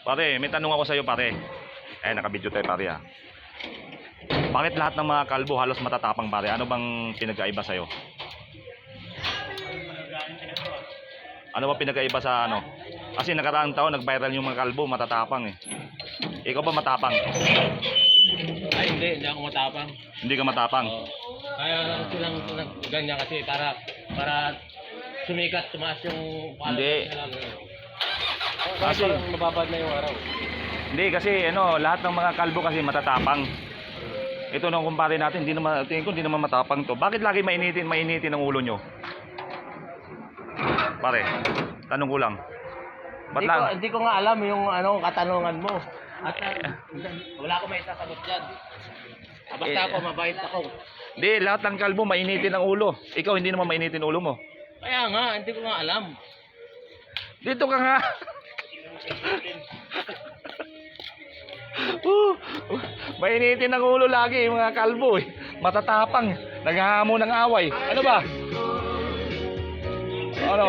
Pare, may tanong ako sa iyo, pare. Naka-video tayo, pare, ha. Bakit lahat ng mga kalbo halos matatapang, pare? Ano bang pinagkaiba sa iyo? Ano ba pinagkaiba sa ano? Kasi nakaraang taon nag-viral yung mga kalbo, matatapang eh. Ikaw ba matapang? Ay, hindi ako matapang. Hindi ka matapang. Kaya lang silang ganyan kasi para sumikat, tumaas yung Hindi. Kasi mababad na yung araw. Hindi kasi lahat ng mga kalbo kasi matatapang. Ito nung kumpare natin, hindi naman tingin ko hindi naman matapang to. Bakit lagi mainitin ang ulo nyo? Pare, tanong ko lang. Hindi ko nga alam yung katanungan mo. At wala ko may sasagot diyan. Basta ako mabait ako. Hindi, lahat ng kalbo mainitin ang ulo. Ikaw hindi naman mainitin ulo mo. Kaya nga, hindi ko nga alam. Dito ka nga. Mainitin ang ulo lagi mga kalbo eh. Matatapang, naghahamon ng away. Ano ba? Ano?